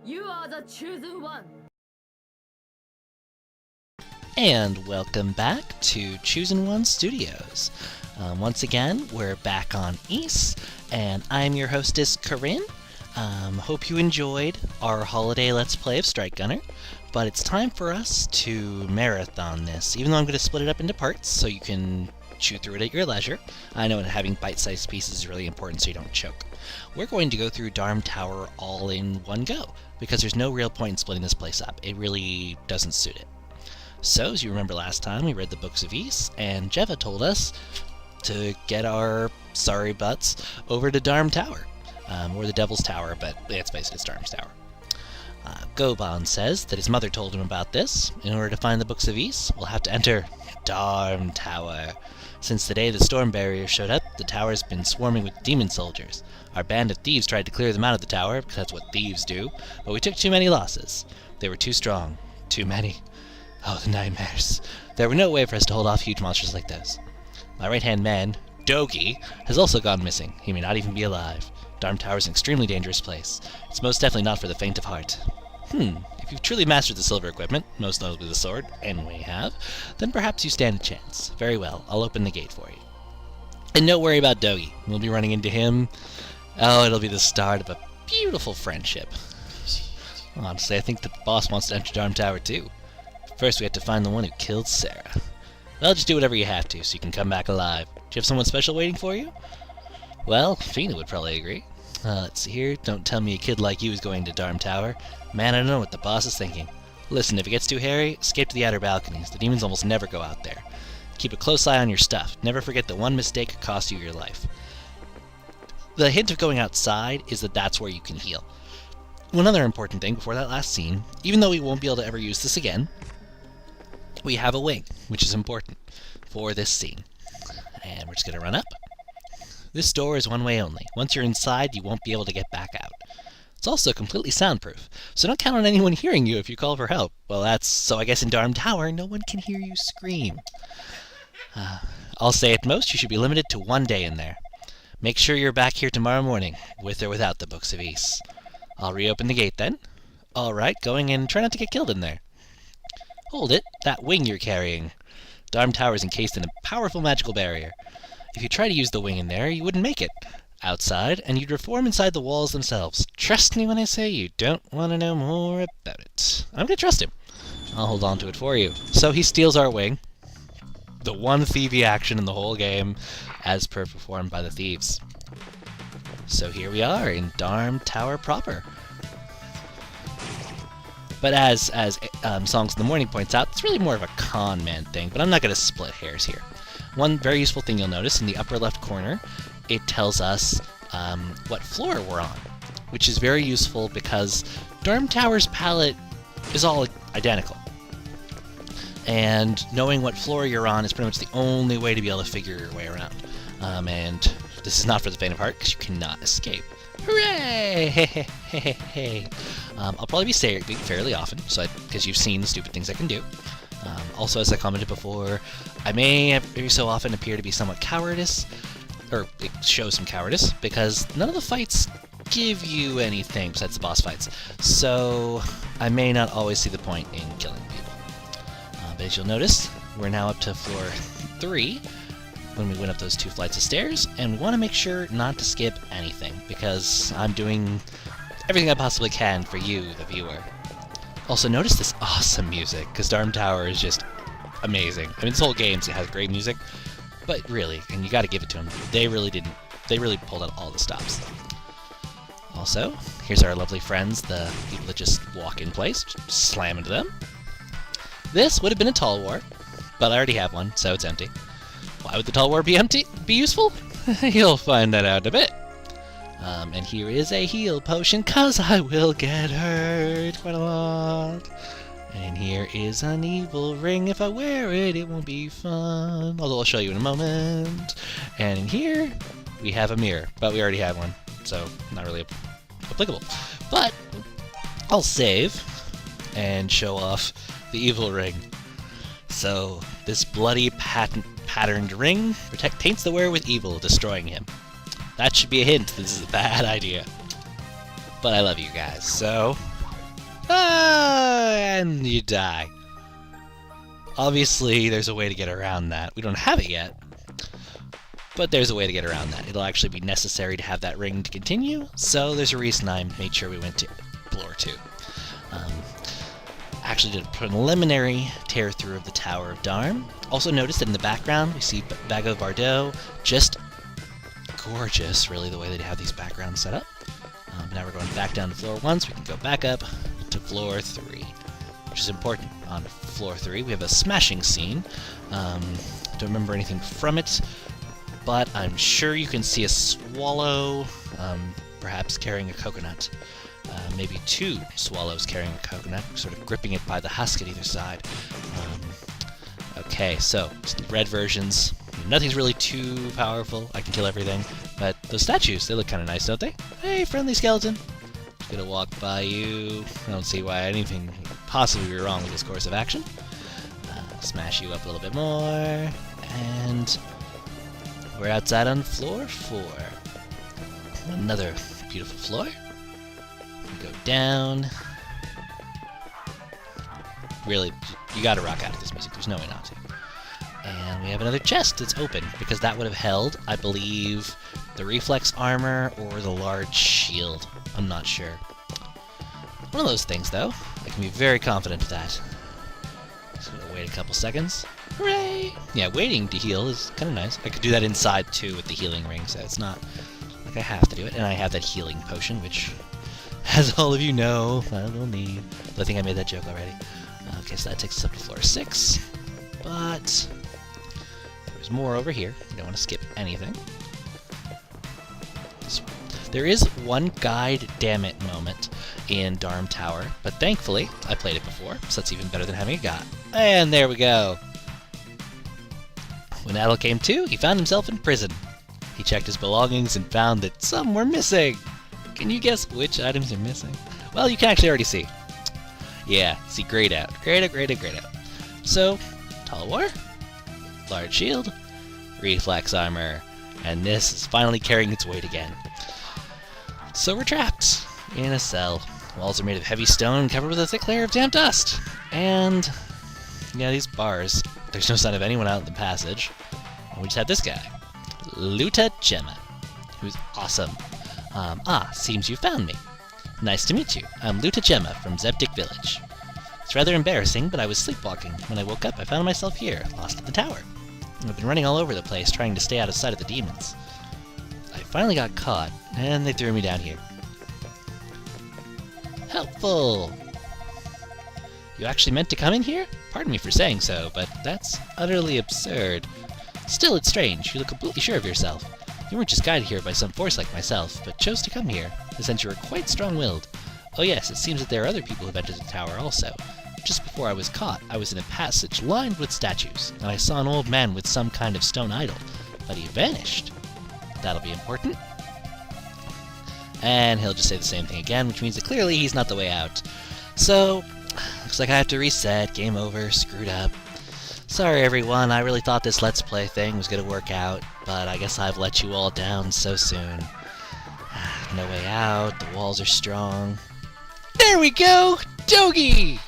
You are the chosen one. And welcome back to Chosen One Studios. Once again, we're back on Ys, and I'm your hostess, Corinne. Hope you enjoyed our holiday Let's Play of Strike Gunner, but it's time for us to marathon this, even though I'm going to split it up into parts so you can chew through it at your leisure. I know that having bite-sized pieces is really important so you don't choke. We're going to go through Darm Tower all in one go, because there's no real point in splitting this place up. It really doesn't suit it. So, as you remember last time, we read the Books of Ys, and Jeva told us to get our sorry butts over to Darm Tower. Or the Devil's Tower, but it's basically Darm's Tower. Goban says that his mother told him about this. In order to find the Books of Ys, we'll have to enter Darm Tower. Since the day the storm barrier showed up, the tower's been swarming with demon soldiers. Our band of thieves tried to clear them out of the tower, because that's what thieves do, but we took too many losses. They were too strong. Too many. Oh, the nightmares. There were no way for us to hold off huge monsters like those. My right-hand man, Dogi, has also gone missing. He may not even be alive. Darm Tower is an extremely dangerous place. It's most definitely not for the faint of heart. If you've truly mastered the silver equipment, most notably the sword, and we have, then perhaps you stand a chance. Very well, I'll open the gate for you. And don't worry about Dogi. We'll be running into him. Oh, it'll be the start of a beautiful friendship. Honestly, I think the boss wants to enter Darm Tower too. First, we have to find the one who killed Sarah. Well, just do whatever you have to, so you can come back alive. Do you have someone special waiting for you? Well, Fina would probably agree. Let's see here. Don't tell me a kid like you is going to Darm Tower. Man, I don't know what the boss is thinking. Listen, if it gets too hairy, escape to the outer balconies. The demons almost never go out there. Keep a close eye on your stuff. Never forget that one mistake could cost you your life. The hint of going outside is that that's where you can heal. One other important thing before that last scene, even though we won't be able to ever use this again, we have a wing, which is important for this scene. And we're just going to run up. This door is one way only. Once you're inside, you won't be able to get back out. It's also completely soundproof, so don't count on anyone hearing you if you call for help. Well, so I guess in Darm Tower, no one can hear you scream. I'll say at most you should be limited to 1 day in there. Make sure you're back here tomorrow morning, with or without the Books of Ys. I'll reopen the gate then. Alright, going in. Try not to get killed in there. Hold it. That wing you're carrying. Darm Tower is encased in a powerful magical barrier. If you try to use the wing in there, you wouldn't make it. Outside, and you'd reform inside the walls themselves. Trust me when I say you don't want to know more about it. I'm going to trust him. I'll hold on to it for you. So he steals our wing. The one thievy action in the whole game, as per performed by the thieves. So here we are in Darm Tower proper. But as Songs in the Morning points out, it's really more of a con man thing, but I'm not going to split hairs here. One very useful thing you'll notice in the upper left corner, it tells us what floor we're on, which is very useful because Darm Tower's palette is all identical. And knowing what floor you're on is pretty much the only way to be able to figure your way around. And this is not for the faint of heart, because you cannot escape. Hooray! I'll probably be saying fairly often, because you've seen the stupid things I can do. Also, as I commented before, I may every so often appear to be somewhat cowardice, or show some cowardice, because none of the fights give you anything besides the boss fights. So I may not always see the point in killing people. But as you'll notice, we're now up to floor 3 when we went up those 2 flights of stairs, and we want to make sure not to skip anything, because I'm doing everything I possibly can for you, the viewer. Also, notice this awesome music, because Darm Tower is just amazing. I mean, this whole game has great music, but really, and you gotta give it to them, they really pulled out all the stops. Also, here's our lovely friends, the people that just walk in place, just slam into them. This would have been a Tall War, but I already have one, so it's empty. Why would the Tall War be useful? You'll find that out in a bit. And here is a heal potion, cause I will get hurt quite a lot. And here is an evil ring. If I wear it, it won't be fun. Although I'll show you in a moment. And in here, we have a mirror, but we already have one, so not really applicable. But I'll save and show off the evil ring. So this bloody patterned ring taints the wearer with evil, destroying him. That should be a hint. This is a bad idea. But I love you guys, so And you die. Obviously, there's a way to get around that. We don't have it yet, but there's a way to get around that. It'll actually be necessary to have that ring to continue, so there's a reason I made sure we went to floor 2. Actually did a preliminary tear-through of the Tower of Darm. Also noticed that in the background we see Bago Bardot. Just gorgeous, really, the way they have these backgrounds set up. Now we're going back down to floor 1, so we can go back up to floor 3, which is important. On floor 3 we have a smashing scene. Don't remember anything from it, but I'm sure you can see a swallow, perhaps carrying a coconut. Maybe 2 swallows carrying a coconut, sort of gripping it by the husk at either side. Okay, so red versions. Nothing's really too powerful. I can kill everything. But those statues, they look kind of nice, don't they? Hey, friendly skeleton. Just gonna walk by you. I don't see why anything would possibly be wrong with this course of action. Smash you up a little bit more. And we're outside on floor 4. Another beautiful floor. Go down. Really, you gotta rock out to this music. There's no way not to. And we have another chest that's open, because that would have held, I believe, the reflex armor or the large shield. I'm not sure. One of those things, though. I can be very confident of that. Just gonna wait a couple seconds. Hooray! Yeah, waiting to heal is kind of nice. I could do that inside, too, with the healing ring, so it's not like I have to do it. And I have that healing potion, which, as all of you know, I will need. But I think I made that joke already. Okay, so that takes us up to floor 6. But there's more over here. You don't want to skip anything. There is one guide damn it moment in Darm Tower, but thankfully I played it before, so that's even better than having a guide. And there we go. When Adel came to, he found himself in prison. He checked his belongings and found that some were missing. Can you guess which items are missing? Well, you can actually already see. Yeah, see, grayed out. Grayed out. So, Tall War, large shield, reflex armor, and this is finally carrying its weight again. So we're trapped in a cell. Walls are made of heavy stone covered with a thick layer of damp dust. And, yeah, these bars, there's no sign of anyone out in the passage. And we just have this guy, Luta Gemma, who's awesome. Seems you found me. Nice to meet you. I'm Luta Gemma from Zeptic Village. It's rather embarrassing, but I was sleepwalking. When I woke up, I found myself here, lost at the tower. I've been running all over the place, trying to stay out of sight of the demons. I finally got caught, and they threw me down here. Helpful! You actually meant to come in here? Pardon me for saying so, but that's utterly absurd. Still, it's strange. You look completely sure of yourself. You weren't just guided here by some force like myself, but chose to come here. I sense you are quite strong-willed. Oh yes, it seems that there are other people who have entered the tower also. Just before I was caught, I was in a passage lined with statues, and I saw an old man with some kind of stone idol, but he vanished. That'll be important. And he'll just say the same thing again, which means that clearly he's not the way out. So, looks like I have to reset, game over, screwed up. Sorry everyone, I really thought this Let's Play thing was going to work out, but I guess I've let you all down so soon. No way out, the walls are strong. There we go! Dogi!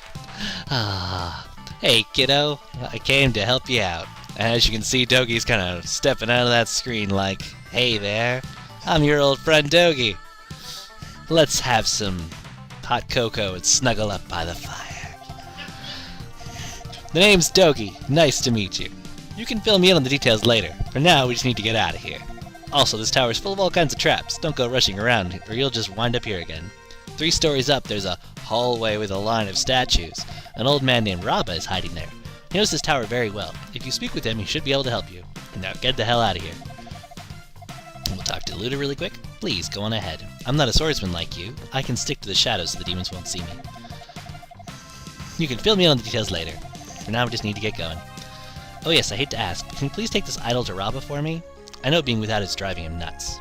Hey kiddo, I came to help you out. As you can see, Dogi's kind of stepping out of that screen like, hey there, I'm your old friend Dogi. Let's have some hot cocoa and snuggle up by the fire. The name's Dogi. Nice to meet you. You can fill me in on the details later. For now, we just need to get out of here. Also, this tower's full of all kinds of traps. Don't go rushing around, or you'll just wind up here again. 3 stories up, there's a hallway with a line of statues. An old man named Rabba is hiding there. He knows this tower very well. If you speak with him, he should be able to help you. Now get the hell out of here. We'll talk to Luta really quick. Please, go on ahead. I'm not a swordsman like you. I can stick to the shadows so the demons won't see me. You can fill me in on the details later. For now, we just need to get going. Oh yes, I hate to ask, but can you please take this idol to Rabba for me? I know being without it's driving him nuts.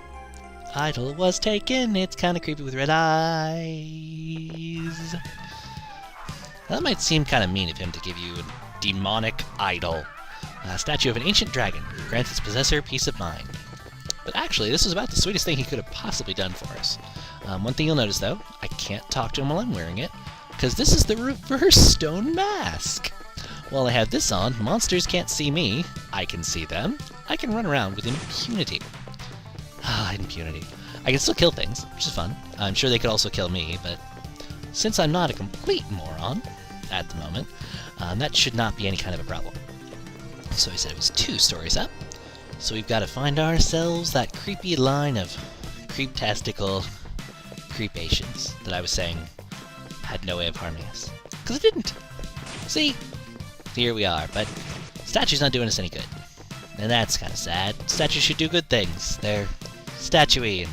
Idol was taken, it's kinda creepy with red eyes. That might seem kinda mean of him to give you a demonic idol. A statue of an ancient dragon, grants its possessor peace of mind. But actually, this was about the sweetest thing he could have possibly done for us. One thing you'll notice though, I can't talk to him while I'm wearing it. because this is the reverse stone mask. While I have this on, monsters can't see me. I can see them. I can run around with impunity. Impunity. I can still kill things, which is fun. I'm sure they could also kill me, but since I'm not a complete moron at the moment, that should not be any kind of a problem. So I said it was 2 stories up. So we've got to find ourselves that creepy line of creeptastical creepations that I was saying had no way of harming us. Because it didn't. See? Here we are, but statue's not doing us any good. And that's kind of sad. Statues should do good things. They're statuey and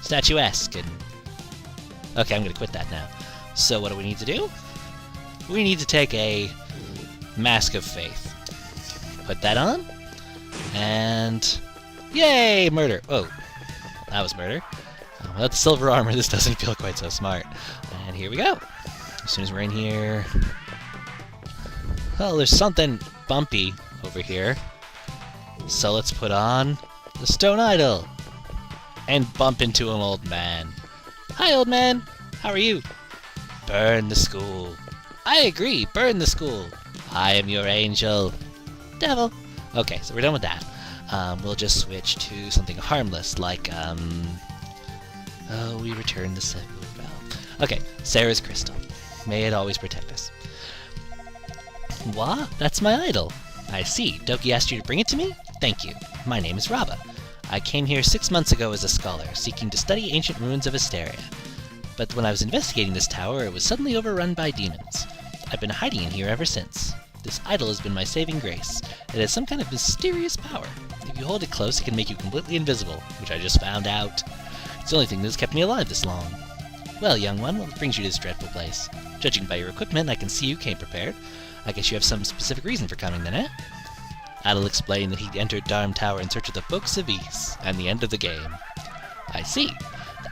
statuesque and... Okay, I'm going to quit that now. So what do we need to do? We need to take a Mask of Faith. Put that on. And... Yay! Murder! Oh, that was murder. Without the silver armor, this doesn't feel quite so smart. And here we go. As soon as we're in here... Well, there's something bumpy over here. So let's put on the stone idol. And bump into an old man. Hi, old man. How are you? Burn the school. I agree. Burn the school. I am your angel. Devil. Okay, so we're done with that. We'll just switch to something harmless, like, Oh, we return the silver bell. Okay, Sarah's crystal. May it always protect us. What? That's my idol. I see. Doki asked you to bring it to me? Thank you. My name is Raba. I came here 6 months ago as a scholar, seeking to study ancient ruins of Asteria. But when I was investigating this tower, it was suddenly overrun by demons. I've been hiding in here ever since. This idol has been my saving grace. It has some kind of mysterious power. If you hold it close, it can make you completely invisible, which I just found out. It's the only thing that has kept me alive this long. Well, young one, what brings you to this dreadful place? Judging by your equipment, I can see you came prepared. I guess you have some specific reason for coming then, eh? Adel explained that he entered Darm Tower in search of the Books of Ys, and the end of the game. I see.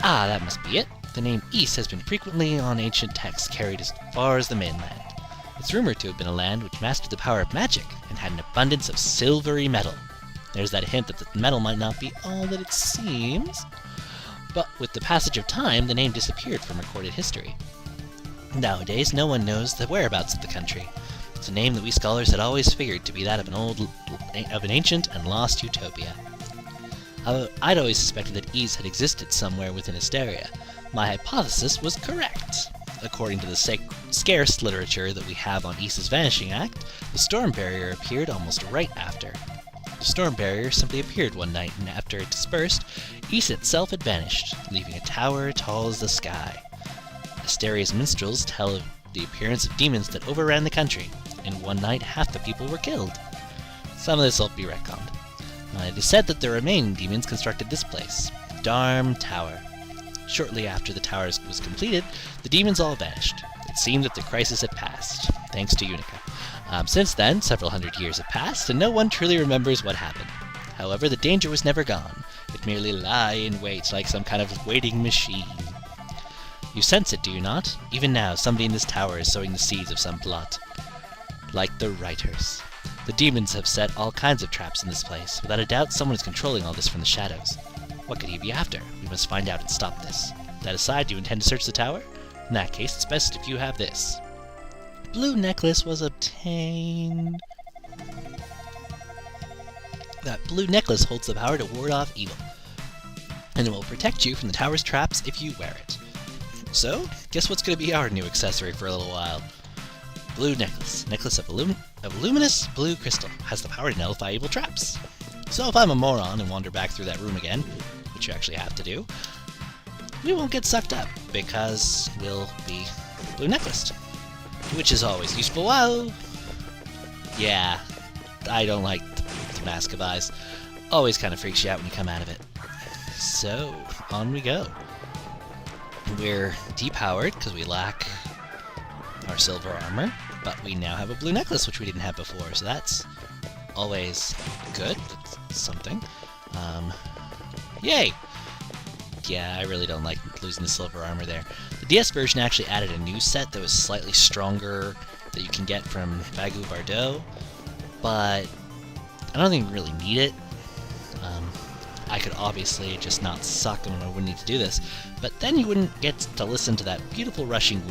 Ah, that must be it. The name Ys has been frequently on ancient texts carried as far as the mainland. It's rumored to have been a land which mastered the power of magic and had an abundance of silvery metal. There's that hint that the metal might not be all that it seems. But with the passage of time, the name disappeared from recorded history. Nowadays, no one knows the whereabouts of the country. It's a name that we scholars had always figured to be that of an ancient and lost utopia. I'd always suspected that Ys had existed somewhere within Asteria. My hypothesis was correct. According to the scarce literature that we have on Ys's Vanishing Act, the storm barrier appeared almost right after. The storm barrier simply appeared one night, and after it dispersed, Ys itself had vanished, leaving a tower tall as the sky. Asteria's minstrels tell of the appearance of demons that overran the country. In one night, half the people were killed. Some of this will be retconned. It is said that the remaining demons constructed this place, Darm Tower. Shortly after the tower was completed, the demons all vanished. It seemed that the crisis had passed, thanks to Unica. Since then, several hundred years have passed, and no one truly remembers what happened. However, the danger was never gone. It merely lay in wait like some kind of waiting machine. You sense it, do you not? Even now, somebody in this tower is sowing the seeds of some plot. Like the writers. The demons have set all kinds of traps in this place. Without a doubt, someone is controlling all this from the shadows. What could he be after? We must find out and stop this. That aside, do you intend to search the tower? In that case, it's best if you have this. Blue necklace was obtained. That blue necklace holds the power to ward off evil, and it will protect you from the tower's traps if you wear it. So, guess what's going to be our new accessory for a little while? Blue necklace. Necklace of luminous blue crystal. Has the power to nullify evil traps. So if I'm a moron and wander back through that room again, which you actually have to do, we won't get sucked up, because we'll be blue necklaced. Which is always useful. Well, yeah, I don't like the Mask of Eyes. Always kind of freaks you out when you come out of it. So, on we go. We're depowered because we lack our silver armor, but we now have a blue necklace, which we didn't have before, so that's always good. That's something. Yay! Yeah, I really don't like losing the silver armor there. The DS version actually added a new set that was slightly stronger that you can get from Bagu Bardot, but I don't think we really need it. I could obviously just not suck and I wouldn't need to do this, but then you wouldn't get to listen to that beautiful rushing wind